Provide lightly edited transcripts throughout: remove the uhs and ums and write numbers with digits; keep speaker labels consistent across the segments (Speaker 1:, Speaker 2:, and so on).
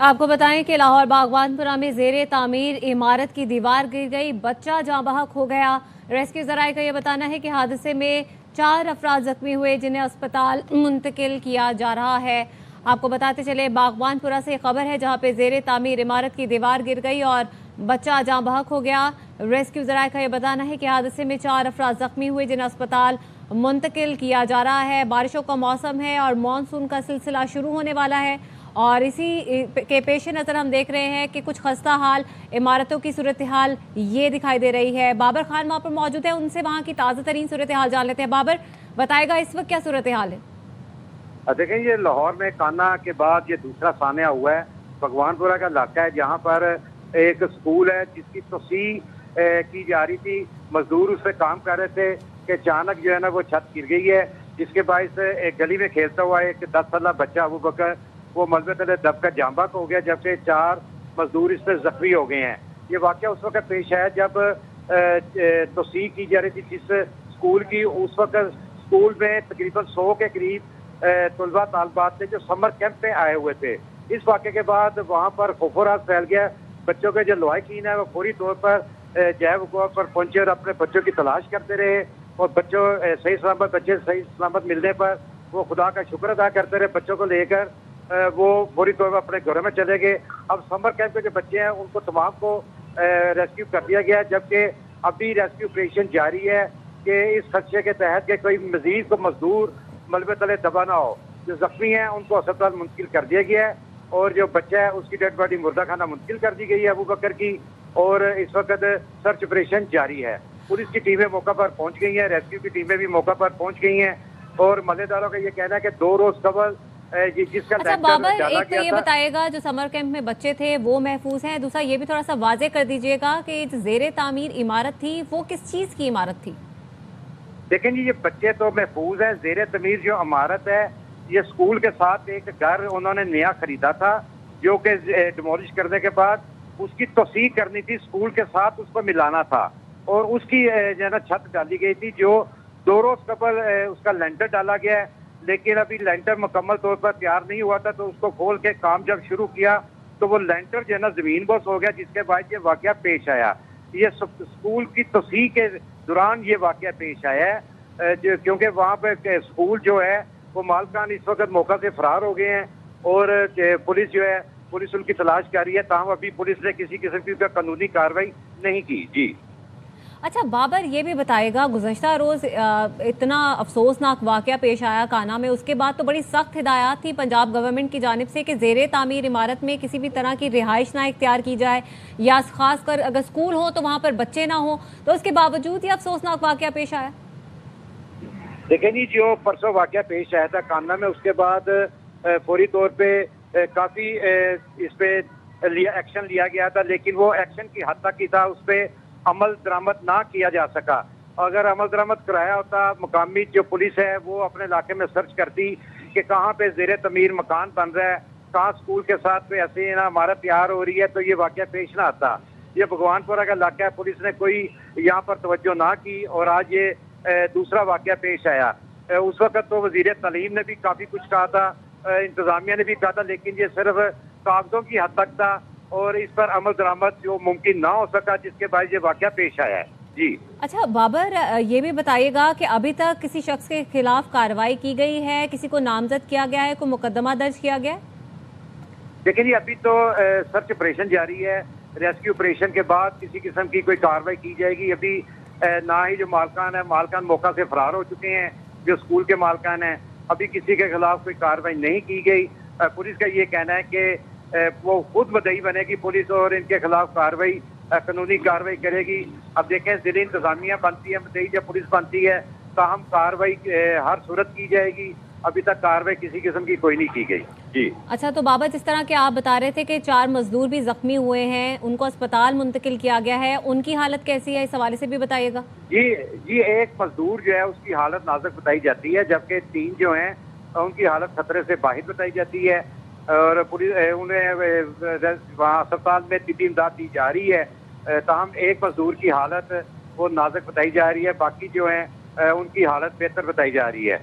Speaker 1: आपको बताएं कि लाहौर बागवानपुरा में जेर तामीर इमारत की दीवार गिर गई, बच्चा जाँ बहक हो गया। रेस्क्यू जराये का यह बताना है कि हादसे में 4 अफराद जख्मी हुए जिन्हें अस्पताल मुंतकिल किया जा रहा है। आपको बताते चले बागवानपुरा से खबर है जहां पे जेर तामीर इमारत की दीवार गिर गई और बच्चा जाँ बहक हो गया। रेस्क्यू जराये का यह बताना है कि हादसे में 4 अफराद जख्मी हुए जिन्हें अस्पताल मुंतकिल किया जा रहा है। बारिशों का मौसम है और मानसून का सिलसिला शुरू होने वाला है और इसी के पेश नज़र हम देख रहे हैं कि कुछ खस्ता हाल इमारतों की सूरत हाल ये दिखाई दे रही है। बाबर खान वहाँ पर मौजूद है, उनसे वहाँ की ताज़ा तरीन सूरत हाल जान लेते हैं। बाबर, बताएगा इस वक्त क्या सूरत हाल है?
Speaker 2: देखें, ये लाहौर में काना के बाद ये दूसरा सान्या हुआ है। भगवानपुरा का इलाका है जहाँ पर एक स्कूल है जिसकी तोसी की जा रही थी। मजदूर उस पर काम कर रहे थे कि अचानक जो है ना वो छत गिर गई है, जिसके बायस एक गली में खेलता हुआ एक 10 साल बच्चा अबू बकर वो मलबे तले दबकर जाँ बहक हो गया, जबकि 4 मजदूर इस पर जख्मी हो गए हैं। ये वाक़या उस वक्त पेश है जब तोसी की जा रही थी जिस स्कूल की। उस वक्त स्कूल में तकरीबन 100 के करीब तलबा तालबात थे जो समर कैंप पे आए हुए थे। इस वाक़े के बाद वहाँ पर खौफराज फैल गया। बच्चों के जो लवाहिकीन है वो फौरी तौर पर जय वक़ूफ़ पर पहुंचे और अपने बच्चों की तलाश करते रहे और बच्चे सही सलामत मिलने पर वो खुदा का शुक्र अदा करते रहे। बच्चों को लेकर वो फौरी तौर पर अपने घरों में चले गए। अब समर कैंप के जो बच्चे हैं उनको तमाम को रेस्क्यू कर दिया गया है, जबकि अभी रेस्क्यू ऑपरेशन जारी है कि इस खदशे के तहत कि कोई मजीद को मजदूर मलबे तले दबा ना हो। जो जख्मी हैं उनको अस्पताल मुंतकिल कर दिया गया है और जो बच्चा है उसकी डेड बॉडी मुर्दा खाना मुंतकिल कर दी गई है अबू बकर की, और इस वक्त सर्च ऑपरेशन जारी है। पुलिस की टीमें मौका पर पहुंच गई हैं, रेस्क्यू की टीमें भी मौका पर पहुंच गई हैं और मजेदारों का ये कहना है कि 2 रोज कबल जिसका
Speaker 1: अच्छा बाबर, एक तो ये बताएगा जो समर कैंप में बच्चे थे वो महफूज हैं, दूसरा ये भी थोड़ा सा वाजे कर दीजिएगा कि जेर तामीर इमारत थी वो किस चीज की इमारत थी?
Speaker 2: देखें जी, ये बच्चे तो महफूज हैं। जेर तमीर जो इमारत है ये स्कूल के साथ एक घर उन्होंने नया खरीदा था जो कि डिमोलिश करने के बाद उसकी तोसी करनी थी, स्कूल के साथ उसको मिलाना था और उसकी जो है ना छत डाली गई थी जो 2 रोज कबल उसका लेंटर डाला गया है, लेकिन अभी लेंटर मुकम्मल तौर पर तैयार नहीं हुआ था। तो उसको खोल के काम जब शुरू किया तो वो लेंटर जो है ना जमीन बोस हो गया, जिसके बाद ये वाकया पेश आया। ये स्कूल की तोसी के दौरान ये वाकया पेश आया है क्योंकि वहाँ पे स्कूल जो है वो मालकान इस वक्त मौका से फरार हो गए हैं और पुलिस उनकी तलाश कर रही है। ताहम अभी पुलिस ने किसी किस्म की कानूनी कार्रवाई नहीं की। जी
Speaker 1: अच्छा बाबर, ये भी बताएगा गुज़श्ता रोज़ इतना अफसोसनाक वाक़या पेश आया काना में, उसके बाद तो बड़ी सख्त हिदायत थी पंजाब गवर्नमेंट की जानिब से कि ज़ेरे तामीर इमारत में किसी भी तरह की रिहाइश ना इख्तियार की जाए या ख़ास कर अगर स्कूल हो तो वहाँ पर बच्चे ना हो, तो उसके बावजूद ये अफसोसनाक वाक़या पेश आया।
Speaker 2: देखें जी, जो परसों वाक़या पेश आया था काना में, उसके बाद फौरी तौर पर काफ़ी इस पर एक्शन लिया गया था, लेकिन वो एक्शन की हद तक ही था, उस पर अमल दरामद ना किया जा सका। अगर अमल दरामद कराया होता, मुकामी जो पुलिस है वो अपने इलाके में सर्च करती कि कहाँ पे जेर तमीर मकान बन रहा है, कहाँ स्कूल के साथ पे ऐसे ना इमारत तैयार हो रही है, तो ये वाक़या पेश ना आता। ये भगवानपुरा का इलाका है, पुलिस ने कोई यहाँ पर तवज्जो ना की और आज ये दूसरा वाक़या पेश आया। उस वक्त तो वज़ीर तालीम ने भी काफ़ी कुछ कहा था, इंतज़ामिया ने भी कहा था, लेकिन ये सिर्फ कागजों की हद तक था और इस पर अमल दरामद जो मुमकिन ना हो सका, जिसके बाद ये वाक़या पेश आया है। जी
Speaker 1: अच्छा बाबर, ये भी बताइएगा कि अभी तक किसी शख्स के खिलाफ कार्रवाई की गई है, किसी को नामजद किया गया है, कोई मुकदमा दर्ज किया गया है?
Speaker 2: देखिए जी, अभी तो सर्च ऑपरेशन जारी है। रेस्क्यू ऑपरेशन के बाद किसी किस्म की कोई कार्रवाई की जाएगी। अभी ना ही जो मालकान मौका से फरार हो चुके हैं, जो स्कूल के मालकान हैं, अभी किसी के खिलाफ कोई कार्रवाई नहीं की गई। पुलिस का ये कहना है कि वो खुद मुद्दई बनेगी पुलिस और इनके खिलाफ कार्रवाई कानूनी कार्रवाई करेगी। अब देखें, जिले इंतजामिया बनती है, मुद्दई जब पुलिस बनती है, ताहम कार्रवाई हर सूरत की जाएगी। अभी तक कार्रवाई किसी किस्म की कोई नहीं की गई। जी
Speaker 1: अच्छा, तो बाबा, जिस तरह के आप बता रहे थे कि 4 मजदूर भी जख्मी हुए हैं, उनको अस्पताल मुंतकिल किया गया है, उनकी हालत कैसी है, इस हवाले से भी बताइएगा।
Speaker 2: जी, एक मजदूर जो है उसकी हालत नाजुक बताई जाती है, जबकि 3 जो हैं उनकी हालत खतरे से बाहर बताई जाती है और पुलिस उन्हें वहाँ अस्पताल में तिब्बी इमदाद दी जा रही है। ताहम एक मजदूर की हालत वो नाजुक बताई जा रही है, बाकी जो है उनकी हालत बेहतर बताई जा रही है।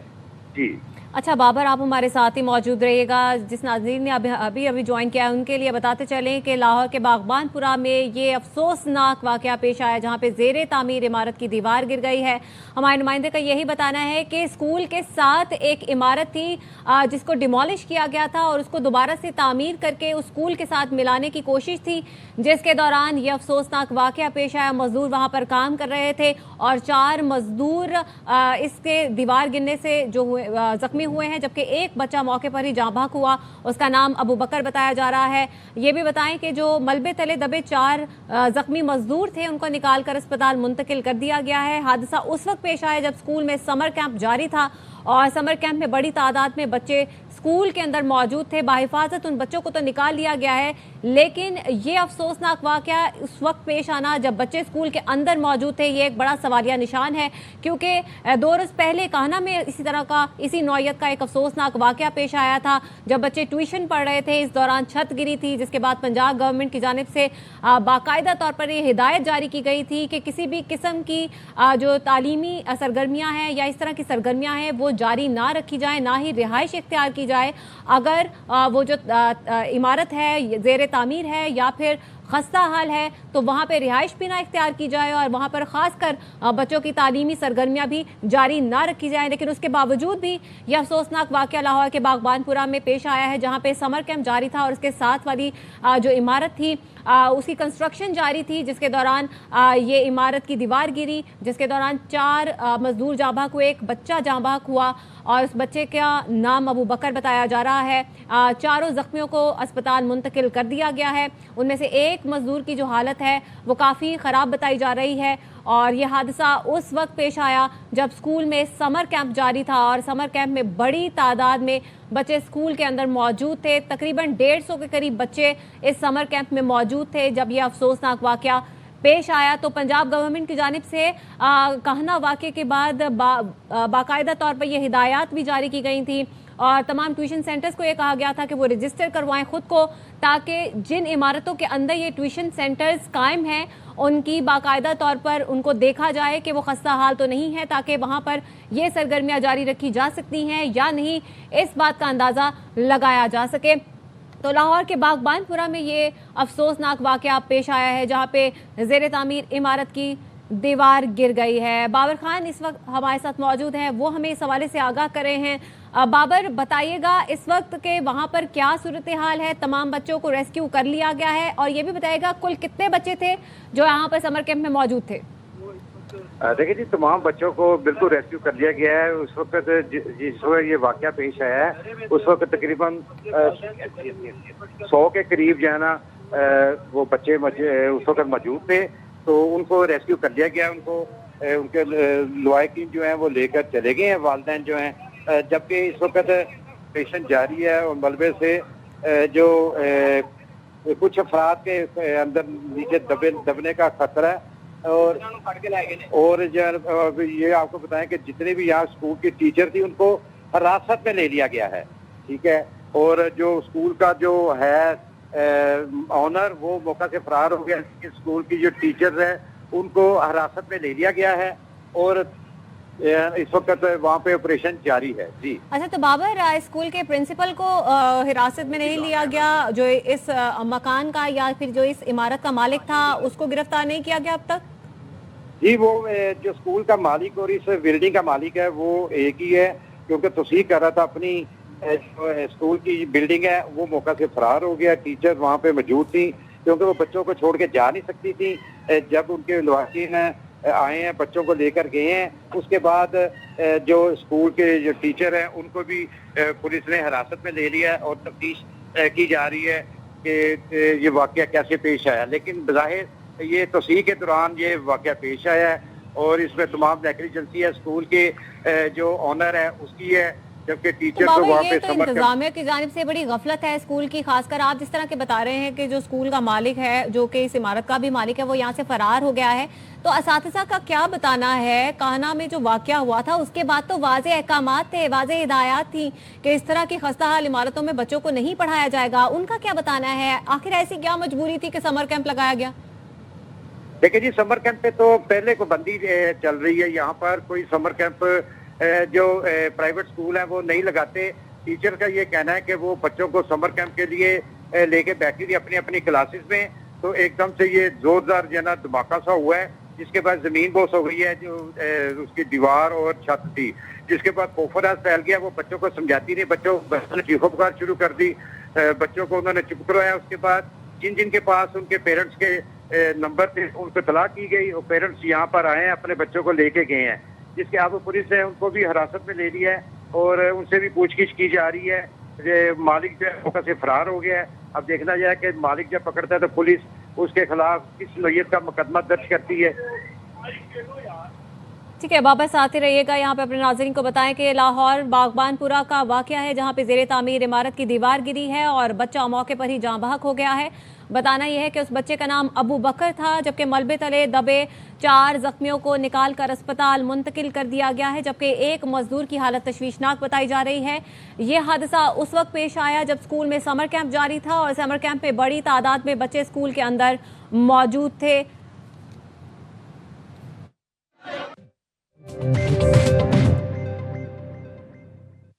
Speaker 2: जी
Speaker 1: अच्छा बाबर, आप हमारे साथ ही मौजूद रहिएगा। जिस नाज़रीन ने अभी ज्वाइन किया है उनके लिए बताते चलें कि लाहौर के बागबानपुरा में ये अफसोसनाक वाक़या पेश आया जहां पे ज़ेरे तामीर इमारत की दीवार गिर गई है। हमारे नुमाइंदे का यही बताना है कि स्कूल के साथ एक इमारत थी जिसको डिमोलिश किया गया था और उसको दोबारा से तामीर करके उस स्कूल के साथ मिलाने की कोशिश थी, जिसके दौरान ये अफसोसनाक वाक़या पेश आया। मजदूर वहाँ पर काम कर रहे थे और 4 मजदूर इसके दीवार गिरने से जो जख्मी हुए हैं, जबकि एक बच्चा मौके पर ही जाँ बहक हुआ। उसका नाम अबू बकर बताया जा रहा है। ये भी बताएं कि जो मलबे तले दबे 4 जख्मी मजदूर थे उनको निकाल कर अस्पताल मुंतकिल कर दिया गया है। हादसा उस वक्त पेश आया जब स्कूल में समर कैंप जारी था और समर कैंप में बड़ी तादाद में बच्चे स्कूल के अंदर मौजूद थे। बाहिफाजत उन बच्चों को तो निकाल लिया गया है, लेकिन ये अफसोसनाक वाक़या उस वक्त पेश आना जब बच्चे स्कूल के अंदर मौजूद थे, ये एक बड़ा सवालिया निशान है। क्योंकि 2 रोज़ पहले कान्हा में इसी नौयत का एक अफसोसनाक वाक़या पेश आया था जब बच्चे ट्यूशन पढ़ रहे थे। इस दौरान छत गिरी थी, जिसके बाद पंजाब गवर्नमेंट की जानिब से बाकायदा तौर पर ये हिदायत जारी की गई थी कि किसी भी किस्म की जो तालीमी सरगर्मियाँ हैं या इस तरह की सरगर्मियाँ हैं वो जारी ना रखी जाए, ना ही रिहाइश इख्तियार की जाए। अगर वो जो इमारत है ज़ेरे तामीर है या फिर खस्ता हाल है तो वहाँ पे रिहाइश भी ना इख्तियार की जाए और वहाँ पर ख़ासकर बच्चों की तालीमी सरगर्मियाँ भी जारी ना रखी जाए। लेकिन उसके बावजूद भी यह अफसोसनाक वाक़या लाहौर के बागबानपुरा में पेश आया है, जहाँ पे समर कैंप जारी था और उसके साथ वाली जो इमारत थी उसकी कंस्ट्रक्शन जारी थी, जिसके दौरान ये इमारत की दीवार गिरी, जिसके दौरान 4 मजदूर जाँ बहक हुए, एक बच्चा जाँ बहक हुआ और उस बच्चे का नाम अबू बकर बताया जा रहा है। 4 जख्मियों को अस्पताल मुंतकिल कर दिया गया है। उनमें से एक मजदूर की जो हालत है वो काफ़ी ख़राब बताई जा रही है और यह हादसा उस वक्त पेश आया जब स्कूल में समर कैंप जारी था और समर कैंप में बड़ी तादाद में बच्चे स्कूल के अंदर मौजूद थे। तकरीबन 150 के करीब बच्चे इस समर कैंप में मौजूद थे जब यह अफसोसनाक वाक़या पेश आया। तो पंजाब गवर्नमेंट की जानिब से कान्हा वाक़े के बाद बाकायदा तौर पर यह हिदायत भी जारी की गई थी और तमाम ट्यूशन सेंटर्स को ये कहा गया था कि वो रजिस्टर करवाएं खुद को, ताकि जिन इमारतों के अंदर ये ट्यूशन सेंटर्स कायम हैं उनकी बाकायदा तौर पर उनको देखा जाए कि वो खस्ता हाल तो नहीं है, ताकि वहाँ पर ये सरगर्मियाँ जारी रखी जा सकती हैं या नहीं, इस बात का अंदाज़ा लगाया जा सके। तो लाहौर के बागबानपुरा में ये अफसोसनाक वाक़या पेश आया है जहाँ पे ज़ेरे तामीर इमारत की दीवार गिर गई है। बाबर खान इस वक्त हमारे साथ मौजूद हैं, वो हमें इस हवाले से आगाह कर रहे हैं। बाबर, बताइएगा इस वक्त के वहाँ पर क्या सूरत हाल है? तमाम बच्चों को रेस्क्यू कर लिया गया है और ये भी बताइएगा कुल कितने बच्चे थे जो यहाँ पर समर कैंप में मौजूद थे?
Speaker 2: देखिए जी, तमाम बच्चों को बिल्कुल रेस्क्यू कर लिया गया है। उस वक्त जिस वक्त ये वाक़या पेश आया है उस वक्त तकरीबन 100 के करीब जो है ना वो बच्चे उस वक्त मौजूद थे, तो उनको रेस्क्यू कर लिया गया। उनको उनके लवाकिन जो हैं वो लेकर चले गए हैं, वालिदैन जो हैं, जबकि इस वक्त पेशेंट जारी है और मलबे से जो कुछ अफराद के अंदर नीचे दबने का खतरा है। और जो ये आपको बताएं कि जितने भी यहाँ स्कूल की टीचर थी उनको हिरासत में ले लिया गया है, ठीक है। और जो स्कूल का जो है ऑनर वो मौका से फरार हो गया। स्कूल की जो टीचर है उनको हिरासत में ले लिया गया है और इस वक्त वहाँ पे ऑपरेशन जारी है जी।
Speaker 1: अच्छा, तो बाबर, स्कूल के प्रिंसिपल को हिरासत में नहीं लिया गया? जो इस मकान का या फिर जो इस इमारत का मालिक था उसको गिरफ्तार नहीं किया गया अब तक?
Speaker 2: जी, वो जो स्कूल का मालिक और इस बिल्डिंग का मालिक है वो एक ही है, क्योंकि तस्दीक कर रहा था अपनी स्कूल की बिल्डिंग है, वो मौका से फरार हो गया। टीचर वहाँ पे मौजूद थी क्योंकि वो बच्चों को छोड़ के जा नहीं सकती थी। जब उनके लवाकिन आए हैं, बच्चों को लेकर गए हैं, उसके बाद जो स्कूल के जो टीचर हैं उनको भी पुलिस ने हिरासत में ले लिया और तफ्तीश की जा रही है कि ये वाक़या कैसे पेश आया। लेकिन बज़ाहिर ये तस्दीक के दौरान ये वाक़या पेश आया है और इसमें तमाम नेगलिजेंसी है स्कूल के जो ऑनर है उसकी है, जबकि टीचर
Speaker 1: तो
Speaker 2: वहाँ पे
Speaker 1: तो इंतजामिया की जानिब से बड़ी गफलत है स्कूल की। खासकर आप जिस तरह के बता रहे हैं कि जो स्कूल का मालिक है, जो कि इस इमारत का भी मालिक है, वो यहाँ से फरार हो गया है, तो असातिज़ा का क्या बताना है? कान्हा में जो वाक़या हुआ था उसके बाद तो वाज़े अहकामात थे, वाज़े हिदायत थी कि इस तरह की खस्ता हाल इमारतों में बच्चों को नहीं पढ़ाया जाएगा। उनका क्या बताना है? आखिर ऐसी क्या मजबूरी थी कि समर कैंप लगाया गया?
Speaker 2: देखिए जी, समर कैंप पे तो पहले को बंदी चल रही है। यहाँ पर कोई समर कैंप जो प्राइवेट स्कूल हैं वो नहीं लगाते। टीचर का ये कहना है कि वो बच्चों को समर कैंप के लिए लेके बैठी थी अपनी अपनी क्लासेस में, तो एकदम से ये जोरदार जो है ना धमाका सा हुआ है, जिसके बाद जमीन बोस हो गई है जो उसकी दीवार और छत थी, जिसके बाद पोफराज फैल गया। वो बच्चों को समझाती नहीं, बच्चों ने चीखो पुकार शुरू कर दी, बच्चों को उन्होंने चुप करवाया। उसके बाद जिन जिन के पास उनके पेरेंट्स के नंबर थे उनको तलाह की गई और पेरेंट्स यहाँ पर आए हैं, अपने बच्चों को लेके गए हैं, जिसके अब पुलिस ने उनको भी हिरासत में ले लिया है और उनसे भी पूछगिछ की जा रही है। मालिक जो है मौके से फरार हो गया है। अब देखना जाए कि मालिक जब पकड़ता है तो पुलिस उसके खिलाफ किस नोयत का मुकदमा दर्ज करती है।
Speaker 1: ठीक है, वापस आते रहिएगा। यहाँ पे अपने नाज़रीन को बताएं कि लाहौर बागबानपुरा का वाकया है जहाँ पे ज़ेरे तामीर इमारत की दीवार गिरी है और बच्चा मौके पर ही जाँ बहक हो गया है। बताना यह है कि उस बच्चे का नाम अबू बकर था, जबकि मलबे तले दबे 4 जख्मियों को निकाल कर अस्पताल मुंतकिल कर दिया गया है, जबकि एक मजदूर की हालत तशवीशनाक बताई जा रही है। ये हादसा उस वक्त पेश आया जब स्कूल में समर कैंप जारी था और समर कैंप में बड़ी तादाद में बच्चे स्कूल के अंदर मौजूद थे।